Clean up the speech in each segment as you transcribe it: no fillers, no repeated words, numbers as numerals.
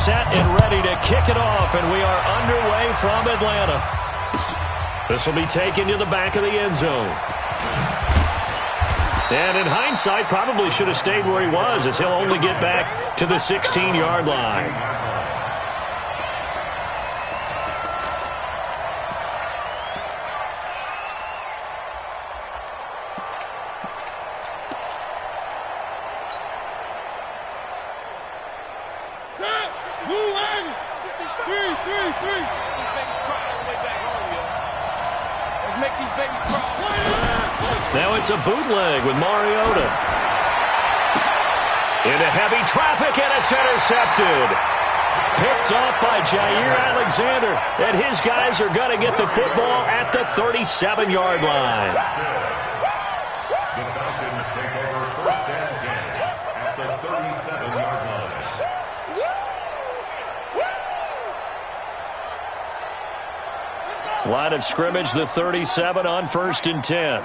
set and ready to kick it off, and we are underway from Atlanta. This will be taken to the back of the end zone. And in hindsight, probably should have stayed where he was, as he'll only get back to the 16-yard line. Now it's a bootleg with Mariota. Into heavy traffic, and it's intercepted. Picked off by Jair Alexander, and his guys are going to get the football at the 37-yard line. The Falcons take over first and 10 at the 37-yard line. Line of scrimmage, the 37 on first and 10.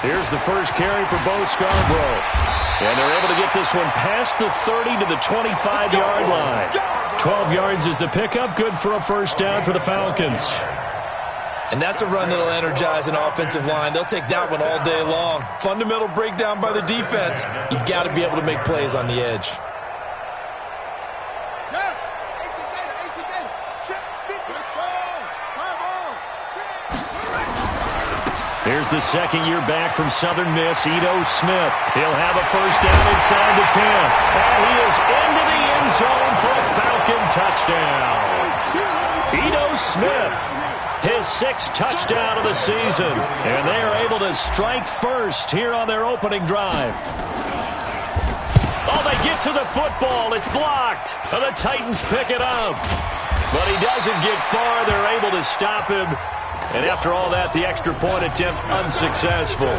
Here's the first carry for Bo Scarborough. And they're able to get this one past the 30 to the 25-yard line. 12 yards is the pickup. Good for a first down for the Falcons. And that's a run that'll energize an offensive line. They'll take that one all day long. Fundamental breakdown by the defense. You've got to be able to make plays on the edge. Here's the second year back from Southern Miss, Ito Smith. He'll have a first down inside the 10. And he is into the end zone for a Falcon touchdown. Ito Smith, his 6th touchdown of the season. And they are able to strike first here on their opening drive. Oh, they get to the football. It's blocked. And the Titans pick it up. But he doesn't get far. They're able to stop him. And after all that, the extra point attempt unsuccessful.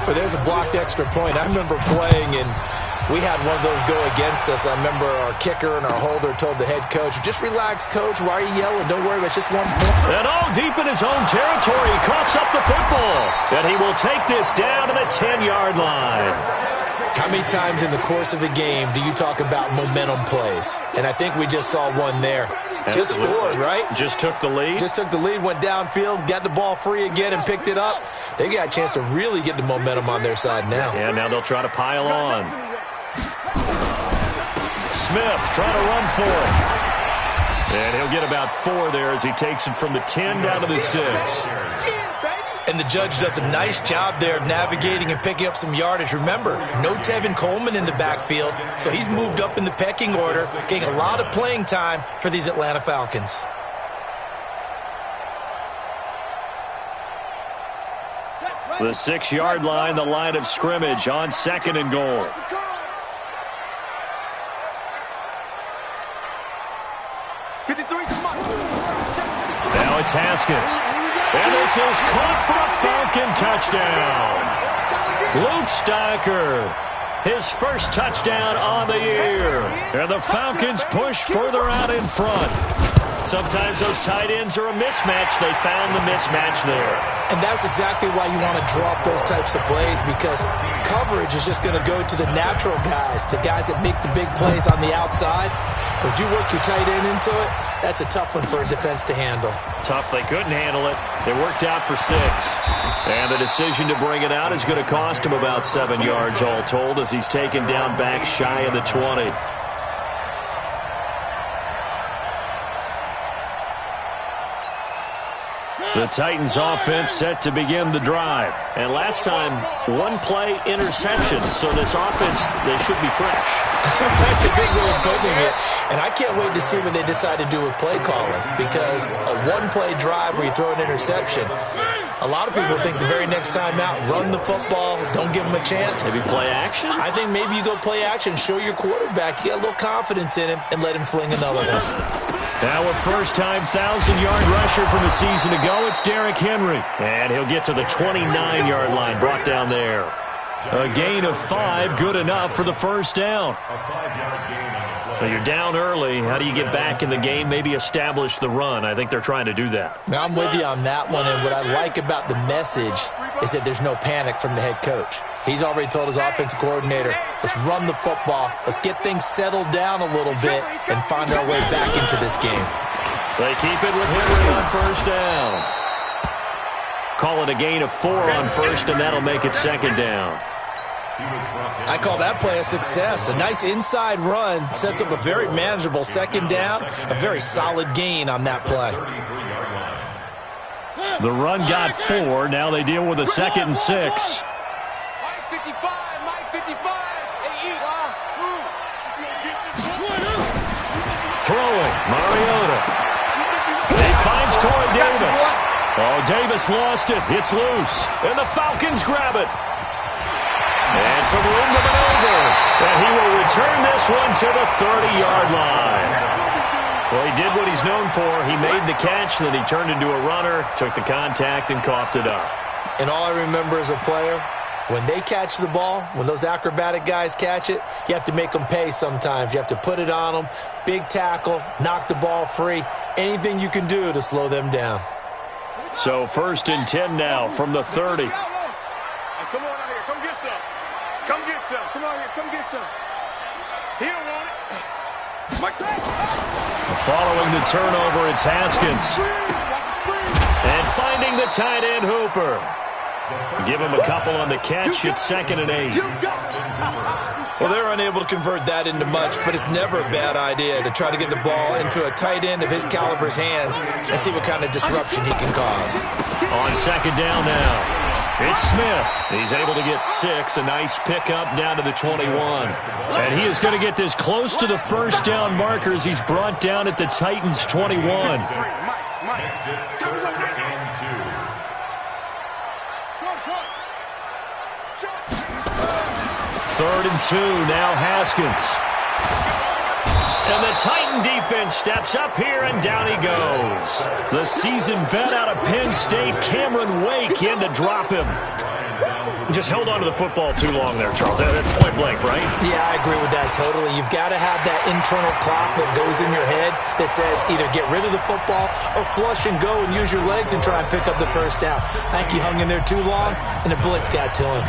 Well, there's a blocked extra point. I remember playing, and we had one of those go against us. I remember our kicker and our holder told the head coach, just relax, coach. Why are you yelling? Don't worry, it's just 1 point. And all deep in his own territory, he coughs up the football. And he will take this down to the 10-yard line. How many times in the course of a game do you talk about momentum plays? And I think we just saw one there. Just scored, right? Just took the lead. Just took the lead, went downfield, got the ball free again, and picked it up. They got a chance to really get the momentum on their side now. Yeah, now they'll try to pile on. Smith trying to run for it. And he'll get about 4 there as he takes it from the 10 down to the 6. And the judge does a nice job there of navigating and picking up some yardage. Remember, no Tevin Coleman in the backfield, so he's moved up in the pecking order, getting a lot of playing time for these Atlanta Falcons. The 6-yard line, the line of scrimmage on 2nd and goal. Now it's Haskins. And this is caught for a Falcon touchdown. Luke Stocker, his first touchdown on the year. And the Falcons push further out in front. Sometimes those tight ends are a mismatch. They found the mismatch there. And that's exactly why you want to drop those types of plays, because coverage is just going to go to the natural guys, the guys that make the big plays on the outside. But if you work your tight end into it, that's a tough one for a defense to handle. Tough. They couldn't handle it. It worked out for 6. And the decision to bring it out is going to cost him about 7 yards all told, as he's taken down back shy of the 20. The Titans offense set to begin the drive. And last time, 1-play interception. So this offense, they should be fresh. That's a good way of putting it. And I can't wait to see what they decide to do with play calling, because a 1-play drive where you throw an interception, a lot of people think the very next time out, run the football, don't give them a chance. Maybe play action? I think maybe you go play action, show your quarterback, you got a little confidence in him, and let him fling another one. Now a first-time 1,000-yard rusher from the season ago, it's Derrick Henry. And he'll get to the 29-yard line, brought down there. A gain of 5, good enough for the first down. Well, you're down early. How do you get back in the game, maybe establish the run? I think they're trying to do that. Now I'm with you on that one, and what I like about the message is that there's no panic from the head coach. He's already told his offensive coordinator, let's run the football, let's get things settled down a little bit and find our way back into this game. They keep it with Henry on first down. Call it a gain of 4 on first, and that'll make it second down. I call that play a success. A nice inside run sets up a very manageable second down, a very solid gain on that play. The run got 4. Now they deal with a 2nd and 6. Throwing, Mariota. He finds Corey Davis. Oh, Davis lost it. It's loose. And the Falcons grab it. And some room to maneuver. And he will return this one to the 30-yard line. Well, he did what he's known for. He made the catch, then he turned into a runner, took the contact, and coughed it up. And all I remember as a player, when they catch the ball, when those acrobatic guys catch it, you have to make them pay sometimes. You have to put it on them, big tackle, knock the ball free, anything you can do to slow them down. So 1st and 10 now from the 30. Come on out here. Come get some. Come get some. Come on here. Come get some. He don't want it. Following the turnover, it's Haskins. And finding the tight end, Hooper. Give him a couple on the catch. It's 2nd and 8. Well, they're unable to convert that into much, but it's never a bad idea to try to get the ball into a tight end of his caliber's hands and see what kind of disruption he can cause. On 2nd down now, it's Smith. He's able to get 6. A nice pickup down to the 21. And he is going to get this close to the first down markers. He's brought down at the Titans' 21. Third and 2, now Haskins. And the Titan defense steps up here, and down he goes. The seasoned vet out of Penn State, Cameron Wake, in to drop him. Just held on to the football too long there, Charles. That's point blank, right? Yeah, I agree with that totally. You've got to have that internal clock that goes in your head that says either get rid of the football or flush and go and use your legs and try and pick up the first down. I think he hung in there too long, and the blitz got to him.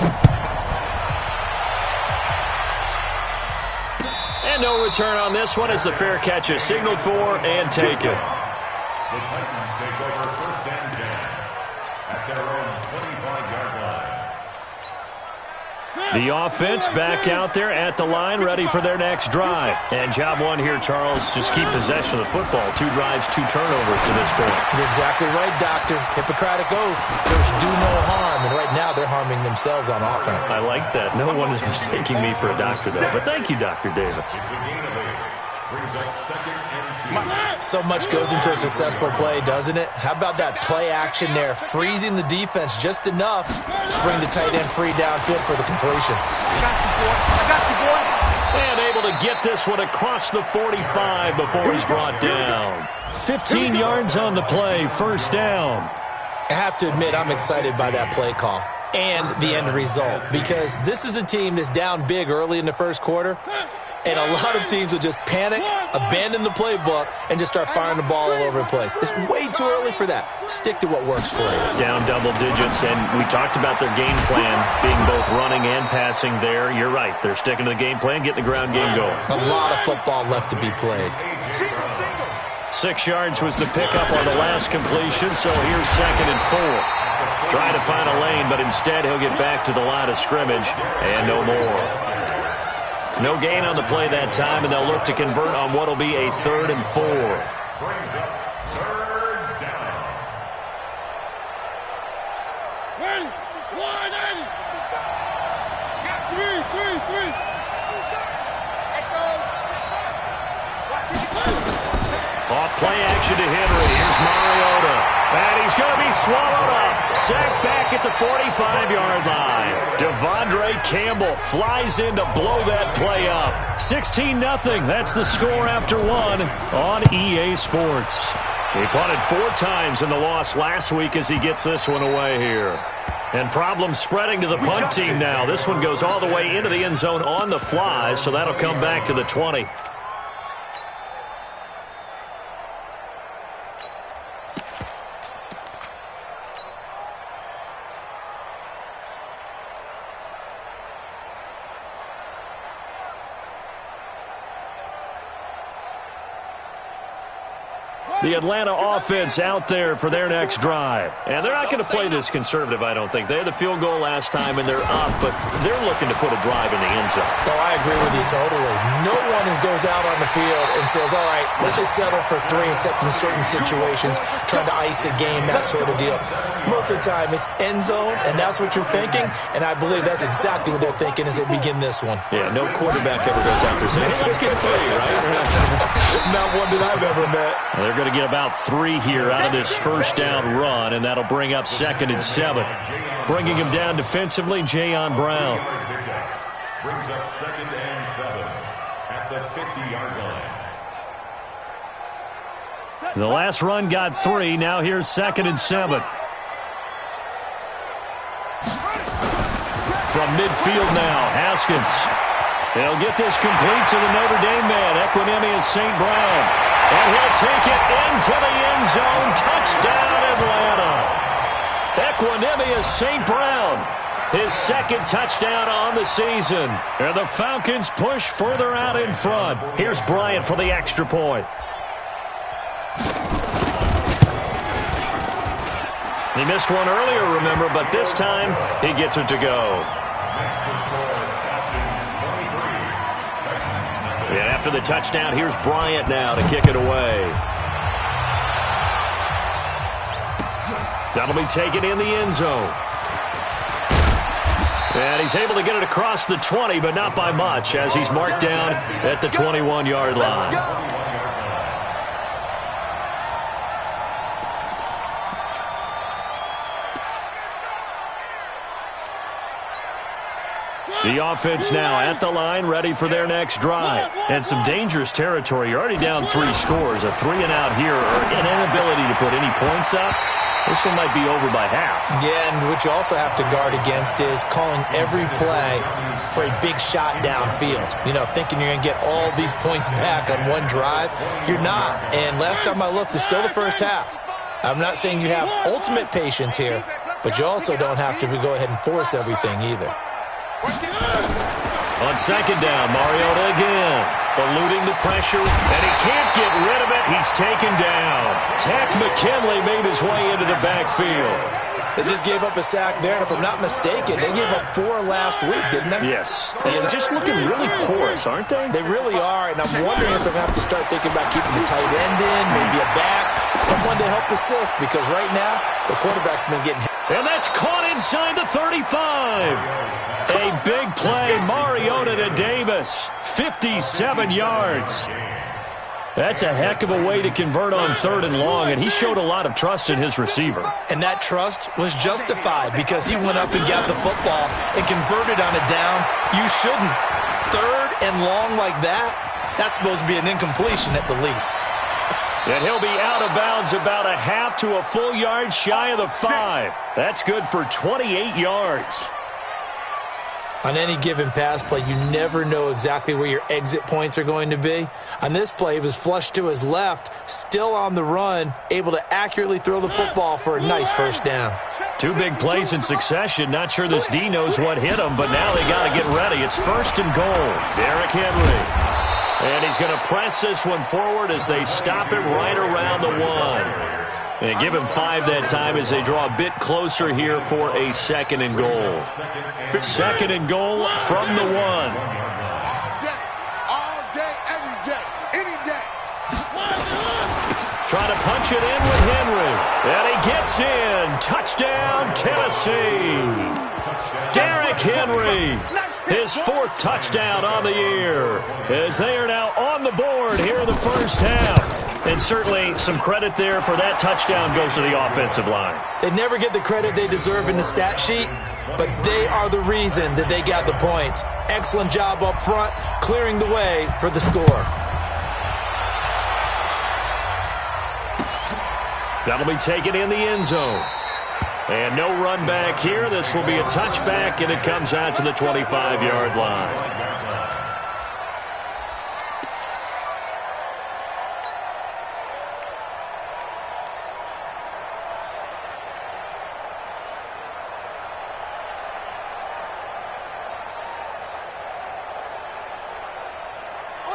And no return on this one as the fair catch is signaled for and taken. The Titans take over 1st and 10 at their own 25-yard line. The offense back out there at the line, ready for their next drive. And job 1 here, Charles, just keep possession of the football. 2 drives, 2 turnovers to this point. You're exactly right, Doctor. Hippocratic oath. First, do no harm. And right now, they're harming themselves on offense. I like that. No one is mistaking me for a doctor, though. But thank you, Dr. Davis. It's a gain of 8. Brings up 2nd and 2. So much goes into a successful play, doesn't it? How about that play action there, freezing the defense just enough to bring the tight end free downfield for the completion. I got you, boy. I got you, boy. And able to get this one across the 45 before he's brought down. 15 yards on the play, first down. I have to admit, I'm excited by that play call and the end result because this is a team that's down big early in the first quarter. And a lot of teams will just panic, abandon the playbook, and just start firing the ball all over the place. It's way too early for that. Stick to what works for you. Down double digits, and we talked about their game plan being both running and passing there. You're right. They're sticking to the game plan, getting the ground game going. A lot of football left to be played. 6 yards was the pickup on the last completion, so here's 2nd and 4. Trying to find a lane, but instead he'll get back to the line of scrimmage, and no more. No gain on the play that time, and they'll look to convert on what will be a 3rd and 4. Brings up 3rd down. Off play action to Henry. Here's Mariota. And he's going to be swallowed up. Sacked back at the 45-yard line. Devondre Campbell flies in to blow that play up. 16-0. That's the score after 1 on EA Sports. He punted 4 times in the loss last week as he gets this one away here. And problems spreading to the punt team now. This one goes all the way into the end zone on the fly, so that'll come back to the 20. The Atlanta offense out there for their next drive. And they're not going to play this conservative, I don't think. They had the field goal last time, and they're up, but they're looking to put a drive in the end zone. Oh, I agree with you totally. No one goes out on the field and says, all right, let's just settle for 3, except in certain situations, trying to ice a game, that sort of deal. Most of the time, it's end zone, and that's what you're thinking, and I believe that's exactly what they're thinking as they begin this one. Yeah, no quarterback ever goes out there saying, hey, let's get 3, right? Not one that I've ever met. They're going to get about 3 here out of this first down run, and that'll bring up 2nd and 7. Bringing him down defensively, Jayon Brown. Brings up 2nd and 7 at the 50-yard line. The last run got 3. Now here's 2nd and 7. From midfield now, Haskins. They'll get this complete to the Notre Dame man, Equanimeous St. Brown. And he'll take it into the end zone. Touchdown, Atlanta. Equanimeous St. Brown. His 2nd touchdown on the season. And the Falcons push further out in front. Here's Bryant for the extra point. He missed one earlier, remember, but this time he gets it to go. And after the touchdown, here's Bryant now to kick it away. That'll be taken in the end zone. And he's able to get it across the 20, but not by much, as he's marked down at the 21-yard line. The offense now at the line, ready for their next drive. And some dangerous territory. You're already down 3 scores. A 3-and-out here, or an inability to put any points up. This one might be over by half. Yeah, and what you also have to guard against is calling every play for a big shot downfield. You know, thinking you're going to get all these points back on one drive. You're not. And last time I looked, it's still the first half. I'm not saying you have ultimate patience here, but you also don't have to go ahead and force everything either. On 2nd down, Mariota again, eluding the pressure, and he can't get rid of it. He's taken down. Takk McKinley made his way into the backfield. They just gave up a sack there, and if I'm not mistaken, they gave up 4 last week, didn't they? Yes. And just looking really porous, aren't they? They really are, and I'm wondering if they're going to have to start thinking about keeping the tight end in, maybe a back, someone to help assist, because right now, the quarterback's been getting hit. And that's caught inside the 35. A big play, Mariota to Davis, 57 yards. That's a heck of a way to convert on 3rd and long, and he showed a lot of trust in his receiver. And that trust was justified because he went up and got the football and converted on a down. You shouldn't. 3rd and long like that, that's supposed to be an incompletion at the least. And he'll be out of bounds about a half to a full yard shy of the 5. That's good for 28 yards. On any given pass play, you never know exactly where your exit points are going to be. On this play, he was flushed to his left, still on the run, able to accurately throw the football for a nice first down. 2 big plays in succession. Not sure this D knows what hit him, but now they got to get ready. It's 1st and goal. Derrick Henry. And he's going to press this one forward as they stop it right around the 1. And give him 5 that time as they draw a bit closer here for a 2nd and goal. 2nd and goal from the 1. All day, every day, any day. Trying to punch it in with Henry. And he gets in. Touchdown, Tennessee. Derrick Henry. His 4th touchdown on the year. As they are now on the board here in the first half. And certainly some credit there for that touchdown goes to the offensive line. They never get the credit they deserve in the stat sheet, but they are the reason that they got the points. Excellent job up front, clearing the way for the score. That'll be taken in the end zone. And no run back here. This will be a touchback, and it comes out to the 25-yard line.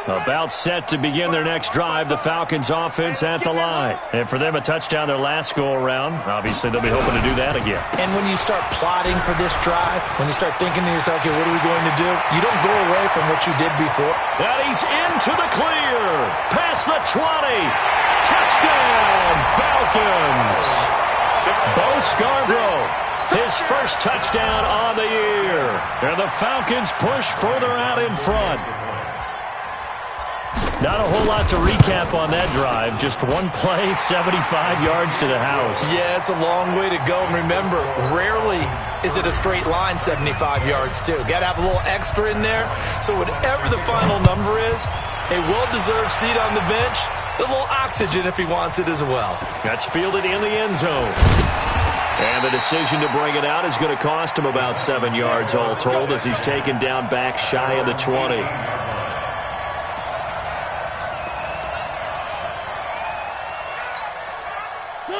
About set to begin their next drive, the Falcons offense at the line. And for them, a touchdown their last go-around. Obviously, they'll be hoping to do that again. And when you start plotting for this drive, when you start thinking to yourself, okay, what are we going to do? You don't go away from what you did before. And he's into the clear. Past the 20. Touchdown, Falcons. Bo Scarborough, his first touchdown on the year. And the Falcons push further out in front. Not a whole lot to recap on that drive. Just one play, 75 yards to the house. Yeah, it's a long way to go. And remember, rarely is it a straight line 75 yards, too. Got to have a little extra in there. So whatever the final number is, a well-deserved seat on the bench, a little oxygen if he wants it as well. That's fielded in the end zone. And the decision to bring it out is going to cost him about 7 yards all told as he's taken down back shy of the 20.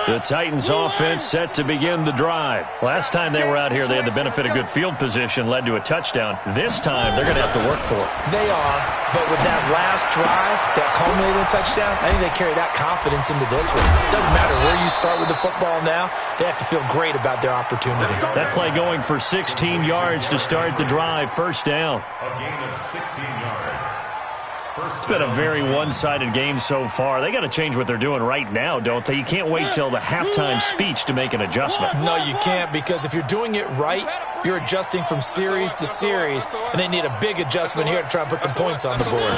The Titans offense set to begin the drive. Last time they were out here, they had the benefit of good field position, led to a touchdown. This time, they're going to have to work for it. They are, but with that last drive, that culminated touchdown, I think they carry that confidence into this one. It doesn't matter where you start with the football now. They have to feel great about their opportunity. That play going for 16 yards to start the drive. First down. A gain of 16 yards. It's been a very one-sided game so far. They got to change what they're doing right now, don't they? You can't wait till the halftime speech to make an adjustment. No, you can't, because if you're doing it right, you're adjusting from series to series, and they need a big adjustment here to try and put some points on the board.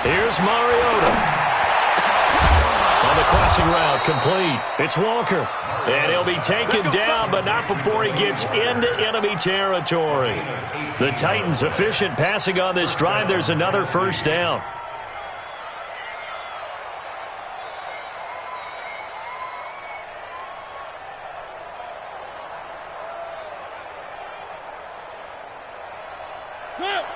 Here's Mariota. On the crossing route, complete. It's Walker. And he'll be taken down, but not before he gets into enemy territory. The Titans efficient passing on this drive. There's another first down.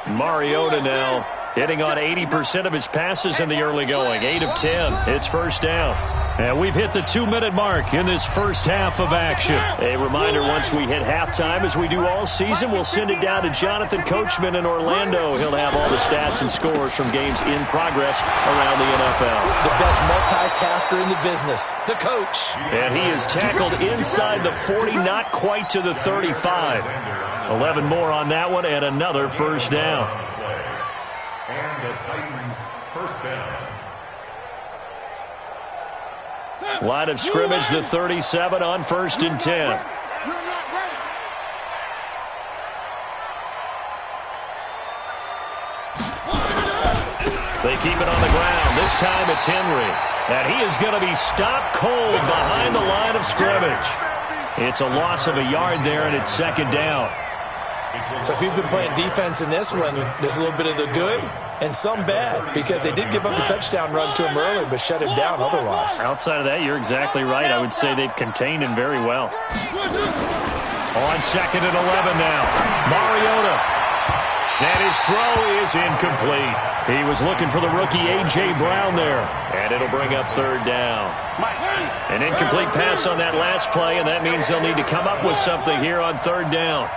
Mariota now hitting on 80% of his passes in the early going. 8 of 10. It's first down. And we've hit the 2-minute mark in this first half of action. A reminder, once we hit halftime, as we do all season, we'll send it down to Jonathan Coachman in Orlando. He'll have all the stats and scores from games in progress around the NFL. The best multitasker in the business, the coach. And he is tackled inside the 40, not quite to the 35. 11 more on that one, and another first down. And the Titans first down. Line of scrimmage, the 37 on 1st and 10. They keep it on the ground. This time it's Henry. And he is going to be stopped cold behind the line of scrimmage. It's a loss of a yard there, and it's second down. So if you've been playing defense in this one, there's a little bit of the good and some bad, because they did give up the touchdown run to him earlier, but shut him down otherwise. Outside of that, you're exactly right. I would say they've contained him very well. On 2nd and 11 now. Mariota. And his throw is incomplete. He was looking for the rookie A.J. Brown there. And it'll bring up third down. An incomplete pass on that last play, and that means they'll need to come up with something here on third down.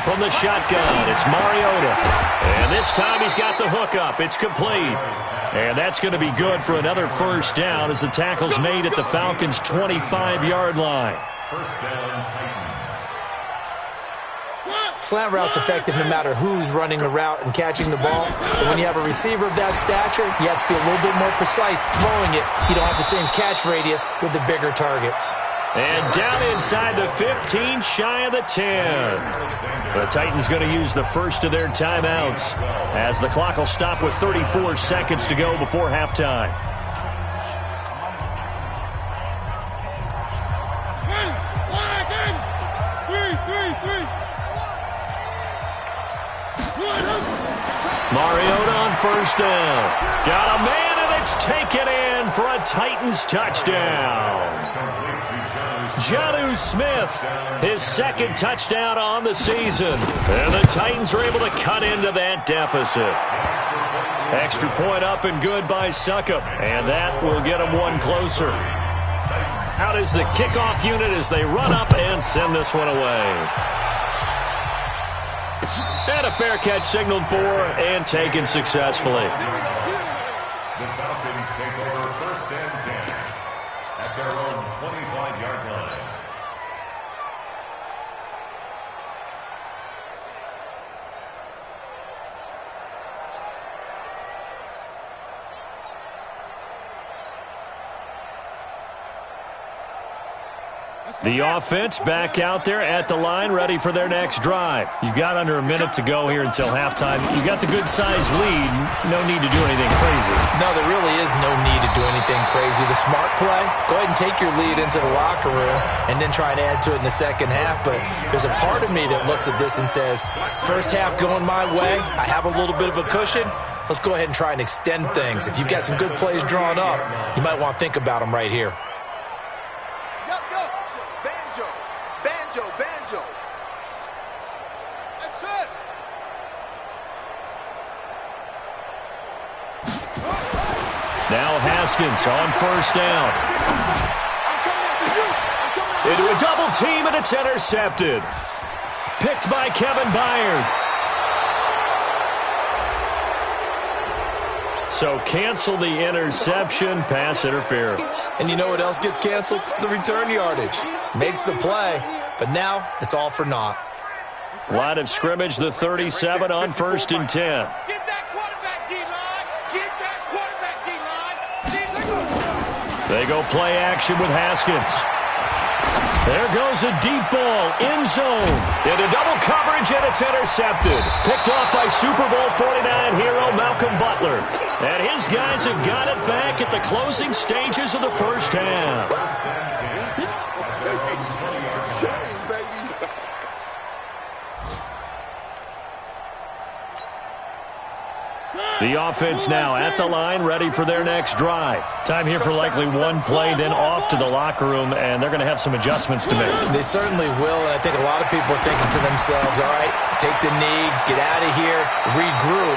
From the shotgun, it's Mariota. And this time he's got the hook up. It's complete. And that's going to be good for another first down as the tackle's made at the Falcons' 25-yard line. First down, Titans. Slant route's effective no matter who's running the route and catching the ball. But when you have a receiver of that stature, you have to be a little bit more precise throwing it. You don't have the same catch radius with the bigger targets. And down inside the 15, shy of the 10. The Titans going to use the first of their timeouts as the clock will stop with 34 seconds to go before halftime. Mariota on first down. Got a man, and it's taken in for a Titans touchdown. Jonnu Smith, his second touchdown on the season. And the Titans are able to cut into that deficit. Extra point up and good by Succop. And that will get them one closer. Out is the kickoff unit as they run up and send this one away. And a fair catch signaled for and taken successfully. The Falcons take over 1st and 10 at their own 25-yard line. The offense back out there at the line, ready for their next drive. You've got under a minute to go here until halftime. You got the good-sized lead. No need to do anything crazy. No, there really is no need to do anything crazy. The smart play, go ahead and take your lead into the locker room and then try and add to it in the second half. But there's a part of me that looks at this and says, first half going my way, I have a little bit of a cushion. Let's go ahead and try and extend things. If you've got some good plays drawn up, you might want to think about them right here. That's it. Now Haskins on first down. Into a double team, and it's intercepted. Picked by Kevin Byard. So cancel the interception, pass interference. And you know what else gets canceled? The return yardage. Makes the play, but now it's all for naught. Line of scrimmage, the 37 on 1st and 10. Get that quarterback, D-line. Get that quarterback, D-line. They go play action with Haskins. There goes a deep ball, end zone. Into double coverage, and it's intercepted. Picked off by Super Bowl 49 hero Malcolm Butler. And his guys have got it back at the closing stages of the first half. The offense now at the line, ready for their next drive. Time here for likely one play, then off to the locker room, and they're going to have some adjustments to make. They certainly will, and I think a lot of people are thinking to themselves, all right, take the knee, get out of here, regroup.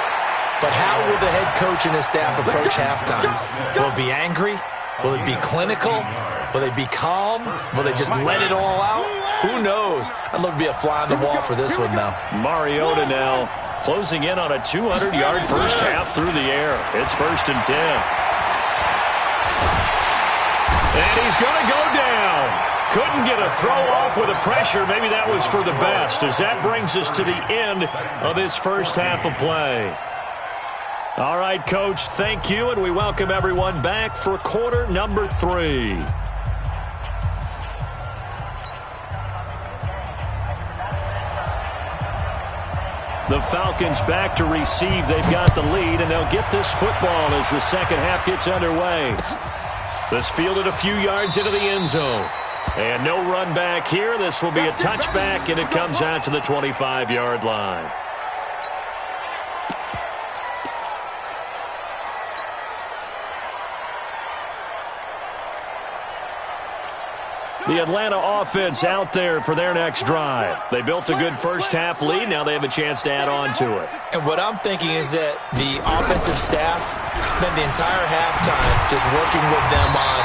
But how will the head coach and his staff approach halftime? Will it be angry? Will it be clinical? Will they be calm? Will they just let it all out? Who knows? I'd love to be a fly on the wall for this one, though. Mariota now closing in on a 200-yard first half through the air. It's 1st and 10. And he's going to go down. Couldn't get a throw off with the pressure. Maybe that was for the best, as that brings us to the end of this first half of play. All right, Coach, thank you, and we welcome everyone back for quarter number 3. The Falcons back to receive. They've got the lead, and they'll get this football as the second half gets underway. This fielded a few yards into the end zone. And no run back here. This will be a touchback, and it comes out to the 25-yard line. The Atlanta offense out there for their next drive. They built a good first half lead. Now they have a chance to add on to it. And what I'm thinking is that the offensive staff spent the entire halftime just working with them on,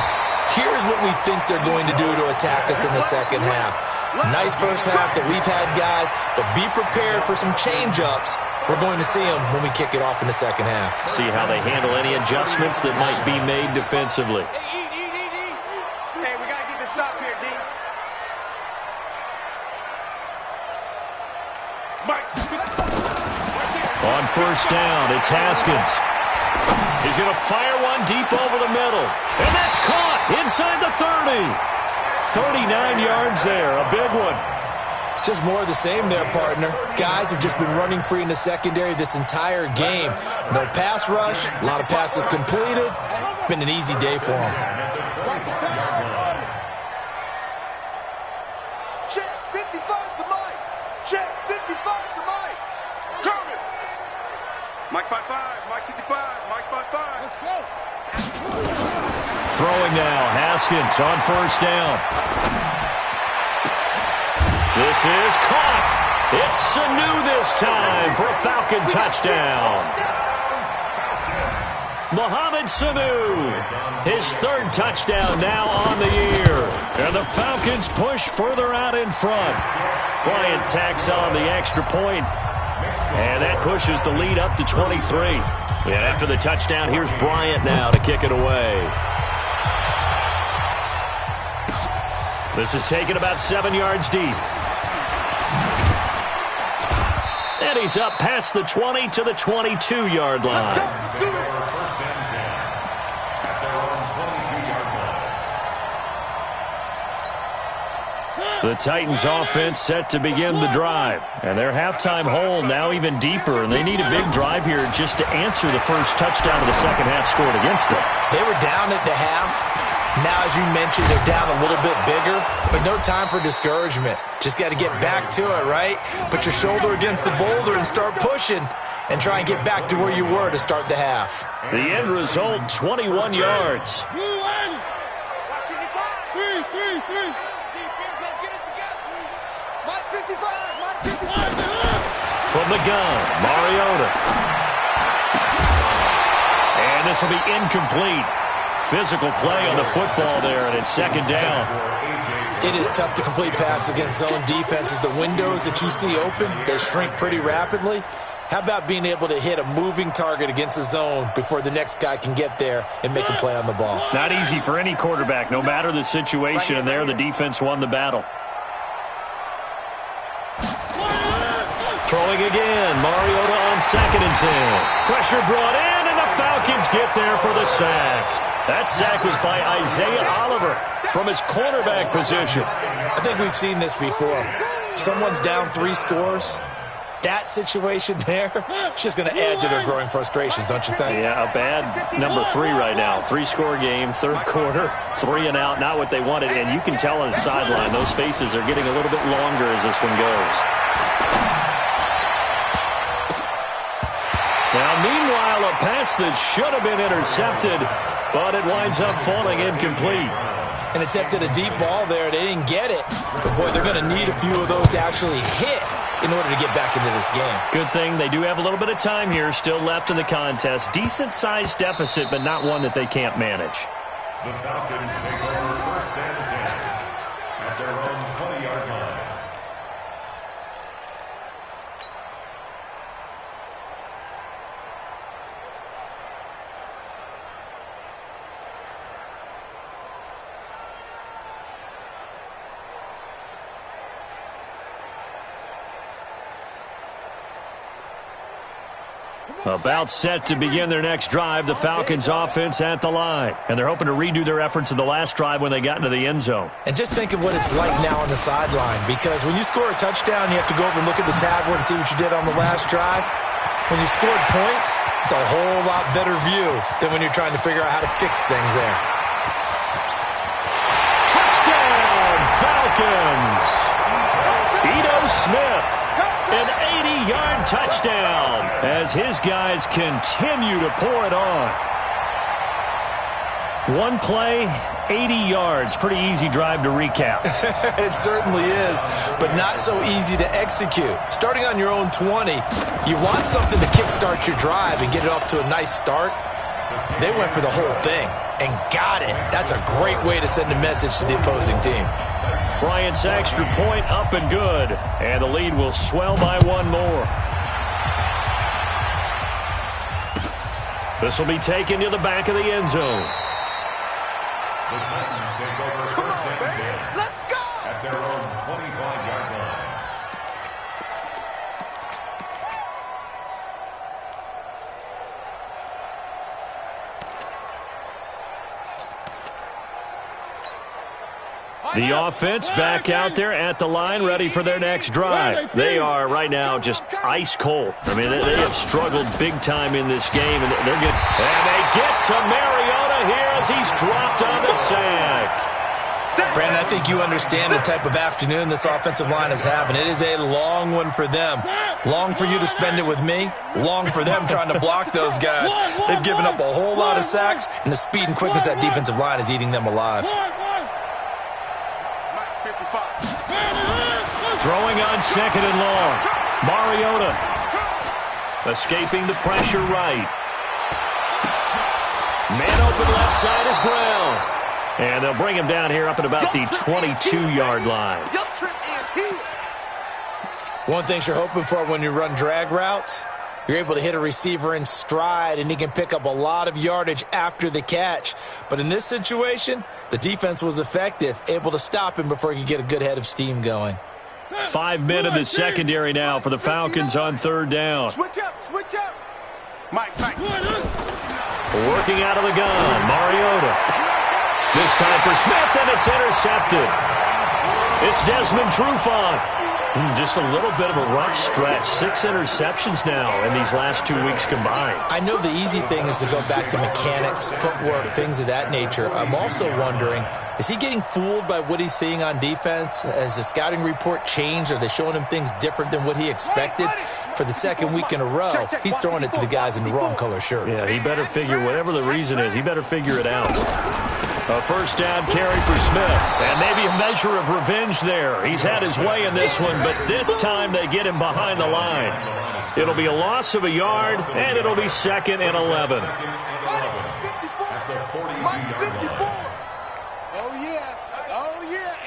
here's what we think they're going to do to attack us in the second half. Nice first half that we've had, guys, but be prepared for some change-ups. We're going to see them when we kick it off in the second half. See how they handle any adjustments that might be made defensively. Hey, we got to get this stop here, D. On first down, it's Haskins. He's going to fire one deep over the middle. And that's caught inside the 30. 39 yards there, a big one. Just more of the same there, partner. Guys have just been running free in the secondary this entire game. No pass rush, a lot of passes completed. Been an easy day for them. Check 55 to Mike. Check 55 to Mike. Coming. Mike 55, Mike 55, Mike 55. Let's go. Throwing now, Haskins on first down. This is caught. It's Sanu this time for a Falcon touchdown. Mohamed Sanu, his third touchdown now on the year. And the Falcons push further out in front. Bryant tacks on the extra point, and that pushes the lead up to 23. And after the touchdown, here's Bryant now to kick it away. This is taken about 7 yards deep. And he's up past the 20 to the 22-yard line. The Titans offense set to begin the drive. And their halftime hole now even deeper. And they need a big drive here just to answer the first touchdown of the second half scored against them. They were down at the half. Now, as you mentioned, they're down a little bit bigger, but no time for discouragement. Just got to get back to it, right? Put your shoulder against the boulder and start pushing and try and get back to where you were to start the half. The end result, 21 yards. From the gun, Mariota. And this will be incomplete. Physical play on the football there, and it's second down. It is tough to complete passes against zone defenses. The windows that you see open, they shrink pretty rapidly. How about being able to hit a moving target against a zone before the next guy can get there and make a play on the ball? Not easy for any quarterback, no matter the situation, and there the defense won the battle. Throwing again, Mariota on 2nd and 10. Pressure brought in, and the Falcons get there for the sack. That sack was by Isaiah Oliver from his cornerback position. I think we've seen this before. Someone's down 3 scores. That situation there, it's just going to add to their growing frustrations, don't you think? Yeah, a bad number 3 right now. 3-score game, third quarter, 3 and out, not what they wanted. And you can tell on the sideline, those faces are getting a little bit longer as this one goes. Now, meanwhile, a pass that should have been intercepted, but it winds up falling incomplete. And attempted a deep ball there. They didn't get it. But, boy, they're going to need a few of those to actually hit in order to get back into this game. Good thing they do have a little bit of time here still left in the contest. Decent-sized deficit, but not one that they can't manage. The Falcons take over 1st and 10 at their own 20-yard line. About set to begin their next drive, the Falcons offense at the line. And they're hoping to redo their efforts in the last drive when they got into the end zone. And just think of what it's like now on the sideline, because when you score a touchdown, you have to go over and look at the tablet and see what you did on the last drive. When you scored points, it's a whole lot better view than when you're trying to figure out how to fix things there. Touchdown, Falcons! Ito Smith, an 80-yard touchdown as his guys continue to pour it on. One play, 80 yards. Pretty easy drive to recap. It certainly is, but not so easy to execute. Starting on your own 20, you want something to kickstart your drive and get it off to a nice start. They went for the whole thing and got it. That's a great way to send a message to the opposing team. Bryant's extra point up and good, and the lead will swell by one more. This will be taken to the back of the end zone. The Titans take over 1st and 10 at their own 25-yard line. The offense back out there at the line, ready for their next drive. They are right now just ice cold. I mean, they have struggled big time in this game, and they're good. And they get to Mariota here as he's dropped on the sack. Brandon, I think you understand the type of afternoon this offensive line is having. It is a long one for them. Long for you to spend it with me. Long for them trying to block those guys. They've given up a whole lot of sacks, and the speed and quickness of that defensive line is eating them alive. Throwing on 2nd and long. Mariota escaping the pressure right. Man open left side is Brown. And they'll bring him down here up at about the 22-yard line. One thing you're hoping for when you run drag routes, you're able to hit a receiver in stride, and he can pick up a lot of yardage after the catch. But in this situation, the defense was effective, able to stop him before he could get a good head of steam going. 5 men in the secondary now for the Falcons on third down. Switch up, switch up. Mike. Working out of the gun, Mariota. This time for Smith, and it's intercepted. It's Desmond Trufant. Just a little bit of a rough stretch. 6 interceptions now in these last 2 weeks combined. I know the easy thing is to go back to mechanics, footwork, things of that nature. I'm also wondering, is he getting fooled by what he's seeing on defense? Has the scouting report changed? Are they showing him things different than what he expected? For the second week in a row, he's throwing it to the guys in the wrong color shirts. Yeah, he better figure, whatever the reason is, he better figure it out. A first down carry for Smith, and maybe a measure of revenge there. He's had his way in this one, but this time they get him behind the line. It'll be a loss of a yard, and it'll be 2nd and 11. Mike 54. Oh, yeah.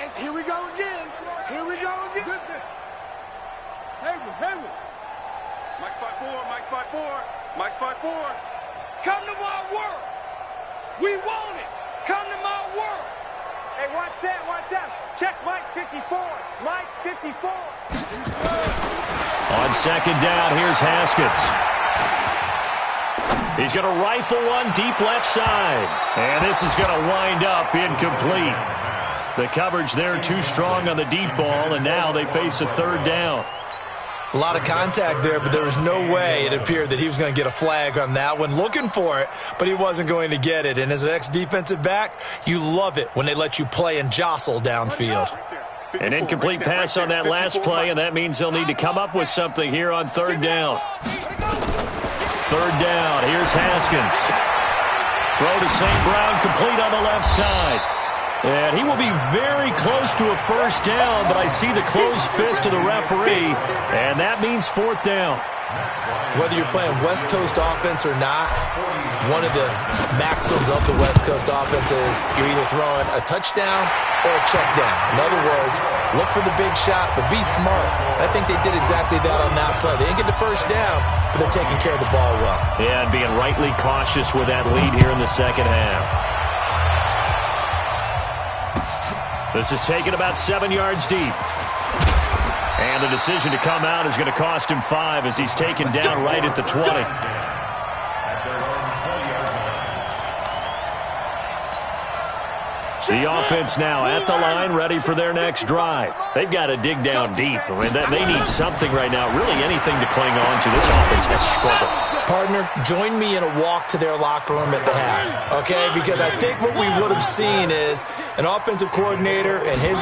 And here we go again. Hayward. Mike 5-4. Come to my world. We want it. Come to my world. Hey, watch that. Check Mike 54. Mike 54. On second down, here's Haskins. He's going to rifle one deep left side. And this is going to wind up incomplete. The coverage there too strong on the deep ball, and now they face a third down. A lot of contact there, but there was no way it appeared that he was going to get a flag on that one. Looking for it, but he wasn't going to get it. And as an ex-defensive back, you love it when they let you play and jostle downfield. An incomplete pass on that last play, and that means they'll need to come up with something here on third down. Third down, here's Haskins. Throw to St. Brown, complete on the left side. And he will be very close to a first down, but I see the closed fist of the referee, and that means fourth down. Whether you're playing West Coast offense or not, one of the maxims of the West Coast offense is you're either throwing a touchdown or a check down. In other words, look for the big shot, but be smart. I think they did exactly that on that play. They didn't get the first down, but they're taking care of the ball well. Yeah, and being rightly cautious with that lead here in the second half. This is taken about 7 yards deep. And the decision to come out is going to cost him 5 as he's taken down right at the 20. The offense now at the line, ready for their next drive. They've got to dig down deep. I mean, they need something right now, really anything to cling on to. This offense has struggled. Partner, join me in a walk to their locker room at the half, okay? Because I think what we would have seen is an offensive coordinator and his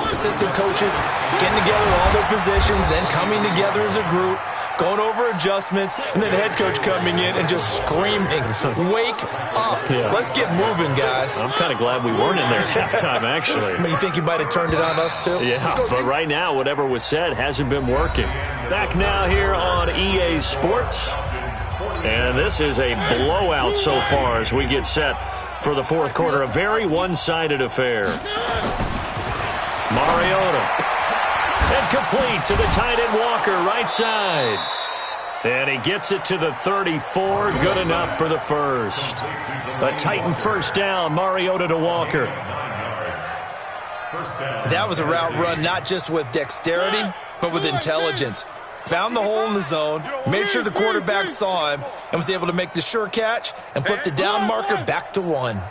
assistant coaches getting together all their positions, then coming together as a group, going over adjustments, and then head coach coming in and just screaming, wake up. Yeah. Let's get moving, guys. I'm kind of glad we weren't in there at halftime, actually. I mean, you think he might have turned it on us, too? Yeah, but right now, whatever was said hasn't been working. Back now here on EA Sports. And this is a blowout so far as we get set for the fourth quarter. A very one-sided affair. Mariota. And complete to the tight end Walker, right side. And he gets it to the 34. Good enough for the first. A Titan first down, Mariota to Walker. That was a route run not just with dexterity, but with intelligence. Found the hole in the zone, made sure the quarterback saw him, and was able to make the sure catch and flip the down marker back to 1.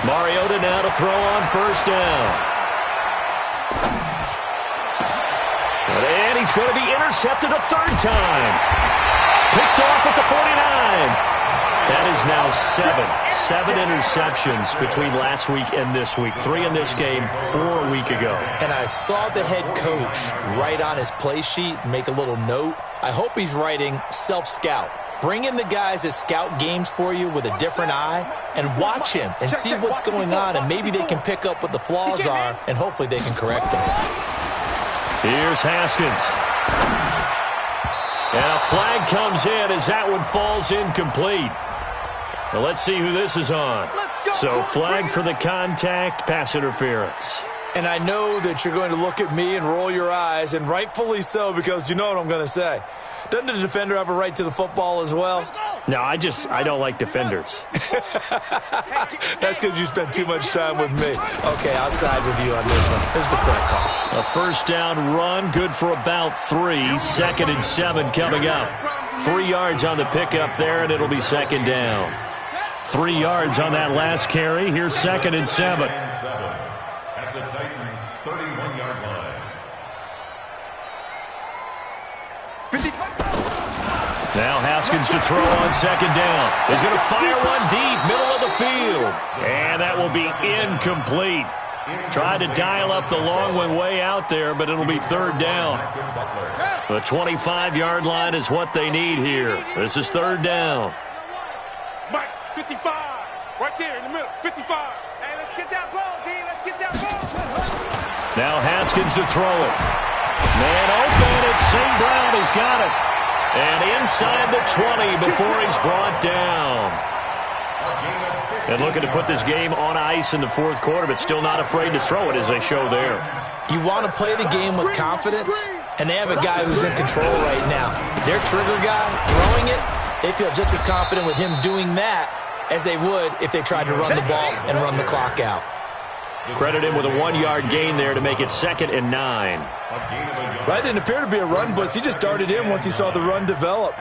Mariota now to throw on first down. And he's going to be intercepted a third time. Picked off at the 49. That is now 7 interceptions between last week and this week. 3 in this game, 4 a week ago. And I saw the head coach write on his play sheet, make a little note. I hope he's writing self-scout. Bring in the guys that scout games for you with a different eye and watch him and see what's going on, and maybe they can pick up what the flaws are, and hopefully they can correct them. Here's Haskins. And a flag comes in as that one falls incomplete. Well, let's see who this is on. So flag for the contact, pass interference. And I know that you're going to look at me and roll your eyes, and rightfully so, because you know what I'm going to say. Doesn't the defender have a right to the football as well? No, I don't like defenders. That's because you spent too much time with me. Okay, I'll side with you on this one. This is the correct call. A first down run, good for about 3. 2nd and 7 coming up. 3 yards on the pickup there, and it'll be 2nd down. 3 yards on that last carry. Here's 2nd and 7. At the Titans' 31-yard line. Now Haskins to throw on 2nd down. He's going to fire one deep, middle of the field. And that will be incomplete. Tried to dial up the long one way out there, but it'll be 3rd down. The 25-yard line is what they need here. This is 3rd down. Mike, 55. Right there in the middle, 55. Hey, let's get that ball, D. Let's get that ball. Now Haskins to throw it. Man open, it's St. Brown. He's got it. And inside the 20 before he's brought down. And looking to put this game on ice in the 4th quarter, but still not afraid to throw it as they show there. You want to play the game with confidence, and they have a guy who's in control right now. Their trigger guy throwing it, they feel just as confident with him doing that as they would if they tried to run the ball and run the clock out. Credit him with a 1-yard gain there to make it 2nd and 9. That didn't appear to be a run blitz. He just darted in once he saw the run develop.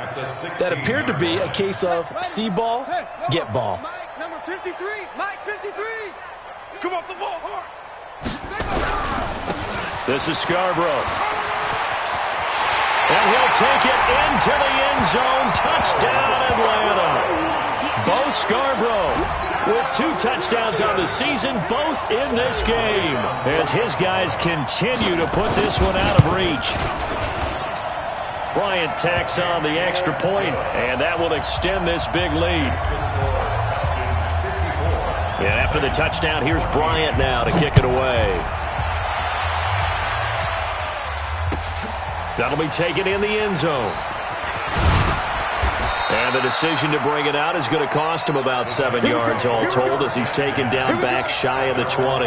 That appeared to be a case of see ball, get ball. Mike, number 53. Mike, 53. Come off the ball hard. This is Scarborough. And he'll take it into the end zone. Touchdown, Atlanta. Bo Scarborough with 2 touchdowns on the season, both in this game, as his guys continue to put this one out of reach. Bryant tacks on the extra point, and that will extend this big lead. And after the touchdown, here's Bryant now to kick it away. That'll be taken in the end zone. And the decision to bring it out is going to cost him about 7 yards all told as he's taken down back shy of the 20.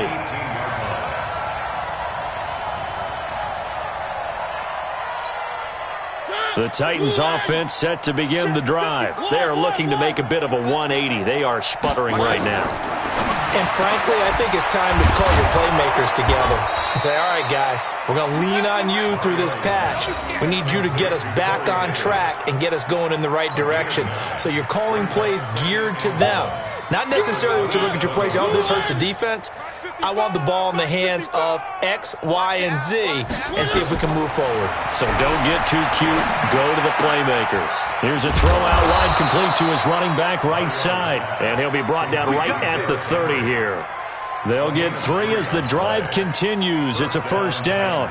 The Titans offense set to begin the drive. They are looking to make a bit of a 180. They are sputtering right now. And frankly, I think it's time to call your playmakers together and say, all right, guys, we're going to lean on you through this patch. We need you to get us back on track and get us going in the right direction. So you're calling plays geared to them. Not necessarily what you look at your plays, oh, this hurts the defense. I want the ball in the hands of X, Y, and Z and see if we can move forward. So don't get too cute. Go to the playmakers. Here's a throw out wide complete to his running back right side. And he'll be brought down right at the 30 here. They'll get 3 as the drive continues. It's a first down.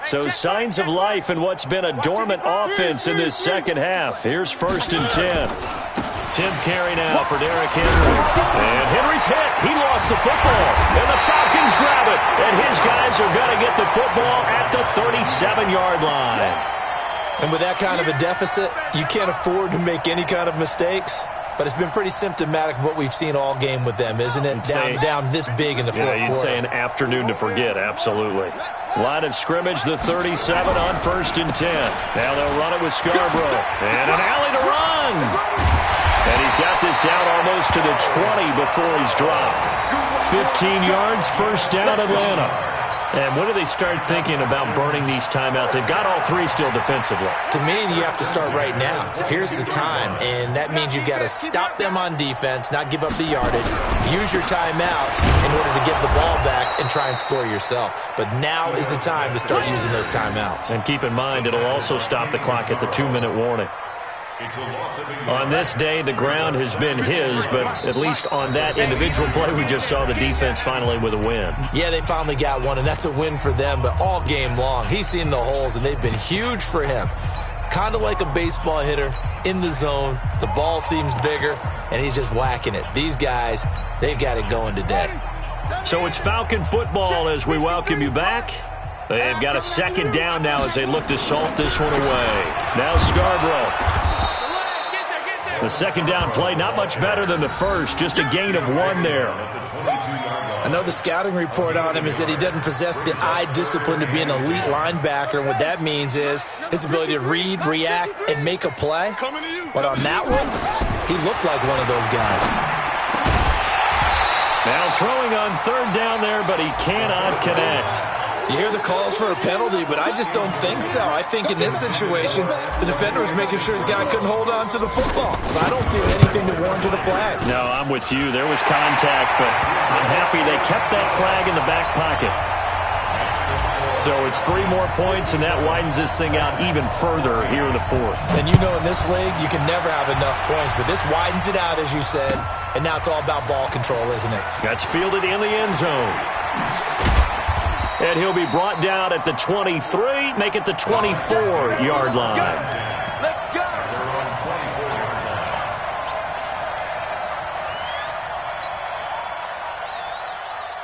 So signs of life in what's been a dormant offense in this second half. Here's 1st and 10. 10th carry now for Derrick Henry. And Henry's hit. He lost the football. And the Falcons grab it. And his guys are going to get the football at the 37-yard line. And with that kind of a deficit, you can't afford to make any kind of mistakes. But it's been pretty symptomatic of what we've seen all game with them, isn't it? Down this big in the 4th quarter. Yeah, you'd say an afternoon to forget, absolutely. Line of scrimmage, the 37 on 1st and 10. Now they'll run it with Scarborough. And an alley to run. And he's got this down almost to the 20 before he's dropped. 15 yards, first down, Atlanta. And when do they start thinking about burning these timeouts? They've got all 3 still defensively. To me, you have to start right now. Here's the time, and that means you've got to stop them on defense, not give up the yardage, use your timeouts in order to get the ball back and try and score yourself. But now is the time to start using those timeouts. And keep in mind, it'll also stop the clock at the 2-minute warning. On this day, the ground has been his, but at least on that individual play, we just saw the defense finally with a win. Yeah, they finally got one, and that's a win for them, but all game long, he's seen the holes, and they've been huge for him. Kind of like a baseball hitter in the zone. The ball seems bigger. and he's just whacking it. These guys, they've got it going today. So it's Falcon football as we welcome you back. They've got a second down now as they look to salt this one away. Now Scarborough. The second down play, not much better than the first, just a gain of 1 there. I know the scouting report on him is that he doesn't possess the eye discipline to be an elite linebacker, and what that means is his ability to read, react, and make a play. But on that one, he looked like one of those guys. Now throwing on third down there, but he cannot connect. You hear the calls for a penalty, but I just don't think so. I think in this situation, the defender was making sure his guy couldn't hold on to the football. So I don't see anything to warrant a flag. No, I'm with you. There was contact, but I'm happy they kept that flag in the back pocket. So it's 3 more points, and that widens this thing out even further here in the fourth. And you know in this league, you can never have enough points, but this widens it out, as you said, and now it's all about ball control, isn't it? That's fielded in the end zone. And he'll be brought down at the 23, make it the 24-yard line. Let's go.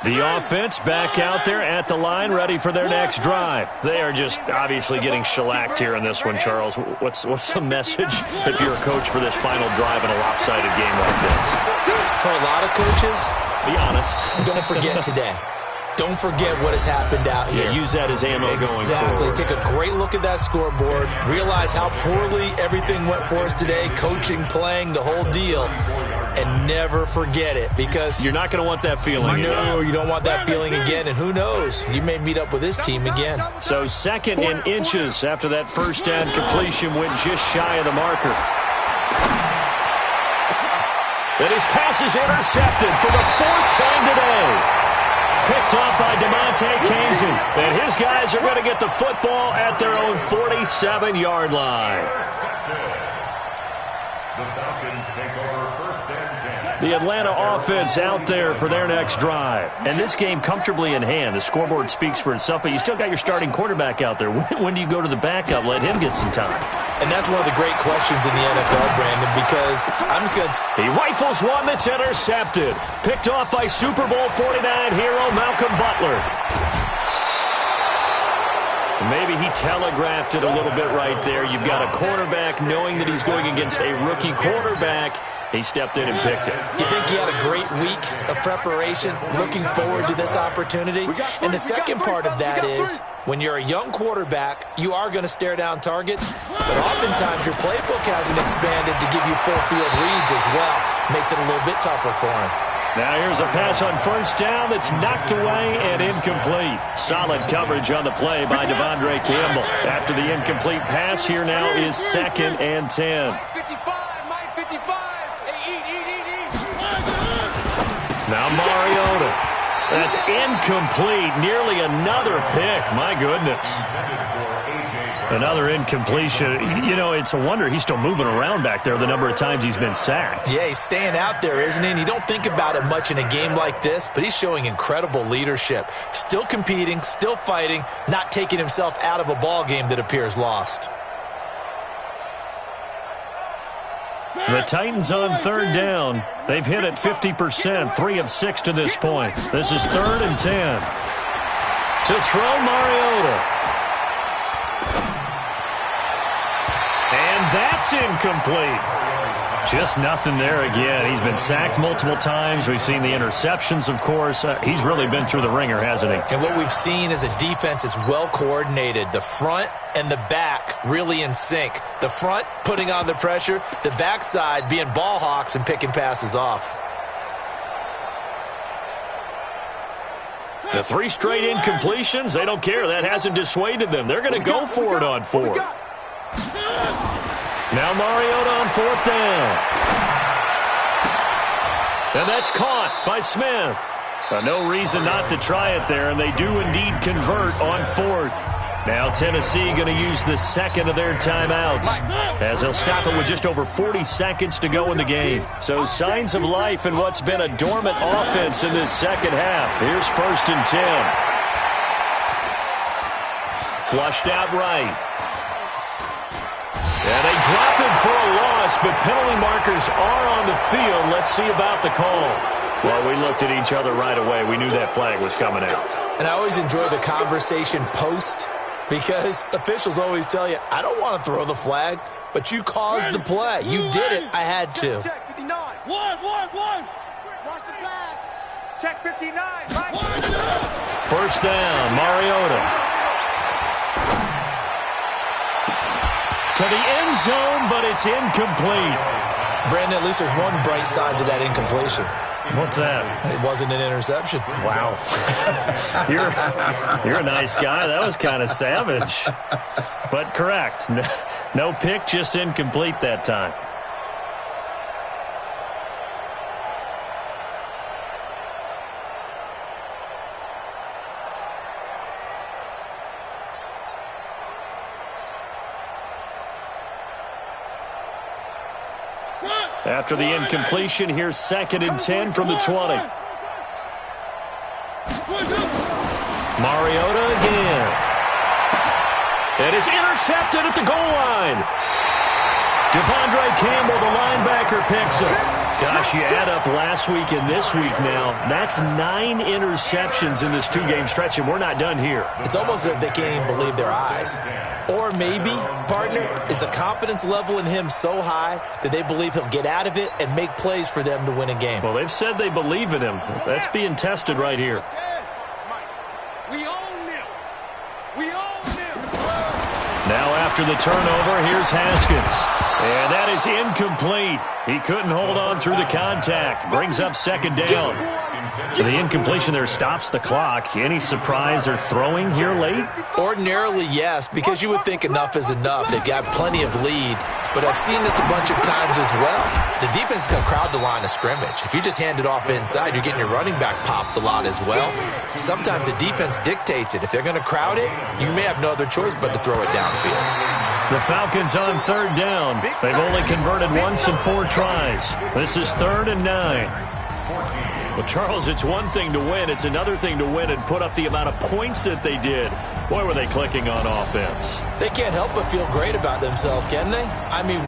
The offense back out there at the line, ready for their next drive. They are just obviously getting shellacked here in this one, Charles. What's the message if you're a coach for this final drive in a lopsided game like this? For a lot of coaches, be honest. Don't forget today. Don't forget what has happened out here. Yeah, use that as ammo going forward. Take a great look at that scoreboard. Realize how poorly everything went for us today. Coaching, playing, the whole deal. And never forget it, because you're not going to want that feeling. No, you don't want that feeling again. And who knows? You may meet up with this team again. So second in inches after that first down completion went just shy of the marker. And his pass is intercepted for the 4th time today. Picked off by DeMonte Kazin. And his guys are going to get the football at their own 47-yard line. The Falcons take over first and 10. The Atlanta offense out there for their next drive. And this game comfortably in hand. The scoreboard speaks for itself, but you still got your starting quarterback out there. When do you go to the backup? Let him get some time. And that's one of the great questions in the NFL, Brandon, because I'm just going to... He rifles one that's intercepted. Picked off by Super Bowl 49 hero Malcolm Butler. Maybe he telegraphed it a little bit right there. You've got a quarterback knowing that he's going against a rookie quarterback. He stepped in and picked it. You think he had a great week of preparation, looking forward to this opportunity? And the second part of that is, when you're a young quarterback, you are going to stare down targets, but oftentimes your playbook hasn't expanded to give you full field reads as well. Makes it a little bit tougher for him. Now here's a pass on first down that's knocked away and incomplete. Solid coverage on the play by Devondre Campbell. After the incomplete pass, here now is 2nd and 10. Now Mariota. That's incomplete. Nearly another pick. My goodness. Another incompletion. You know, it's a wonder he's still moving around back there the number of times he's been sacked. Yeah, he's staying out there, isn't he? And you don't think about it much in a game like this, but he's showing incredible leadership. Still competing, still fighting, not taking himself out of a ball game that appears lost. The Titans on third down. They've hit it 50%, 3 of 6 to this point. This is 3rd and 10. To throw Mariota. And that's incomplete. Just nothing there again. He's been sacked multiple times. We've seen the interceptions, of course. He's really been through the ringer, hasn't he? And what we've seen is a defense that's well coordinated. The front and the back really in sync. The front putting on the pressure, the backside being ball hawks and picking passes off. The 3 straight incompletions, they don't care. That hasn't dissuaded them. They're going to go for it on 4th. Now Mariota on 4th down. And that's caught by Smith. No reason not to try it there, and they do indeed convert on 4th. Now Tennessee going to use the 2nd of their timeouts, as they'll stop it with just over 40 seconds to go in the game. So signs of life in what's been a dormant offense in this second half. Here's 1st and 10. Flushed out right. Yeah, they drop him for a loss, but penalty markers are on the field. Let's see about the call. Well, we looked at each other right away. We knew that flag was coming out. And I always enjoy the conversation post because officials always tell you, I don't want to throw the flag, but you caused the play. You did it. I had to. Check 59. One. Watch the pass. Check 59. Right. First down, Mariota. To the end zone, but it's incomplete. Brandon, at least there's one bright side to that incompletion. What's that? It wasn't an interception. Wow. You're a nice guy. That was kind of savage. But correct. No pick, just incomplete that time. After the incompletion, here's 2nd and 10 from the 20. Mariota again. And it's intercepted at the goal line. Devondre Campbell, the linebacker, picks him. Gosh, you add up last week and this week now. That's 9 interceptions in this 2-game stretch, and we're not done here. It's almost as if they can't even believe their eyes. Or maybe, partner, is the confidence level in him so high that they believe he'll get out of it and make plays for them to win a game. Well, they've said they believe in him. That's being tested right here. We own them. We own them. Now after the turnover, here's Haskins. And that is incomplete. He couldn't hold on through the contact. Brings up 2nd down. The incompletion there stops the clock. Any surprise they're throwing here late? Ordinarily, yes, because you would think enough is enough. They've got plenty of lead. But I've seen this a bunch of times as well. The defense can crowd the line of scrimmage. If you just hand it off inside, you're getting your running back popped a lot as well. Sometimes the defense dictates it. If they're going to crowd it, you may have no other choice but to throw it downfield. The Falcons on 3rd down. They've only converted once in 4 tries. This is 3rd and 9. Well, Charles, it's one thing to win. It's another thing to win and put up the amount of points that they did. Boy, were they clicking on offense. They can't help but feel great about themselves, can they? I mean,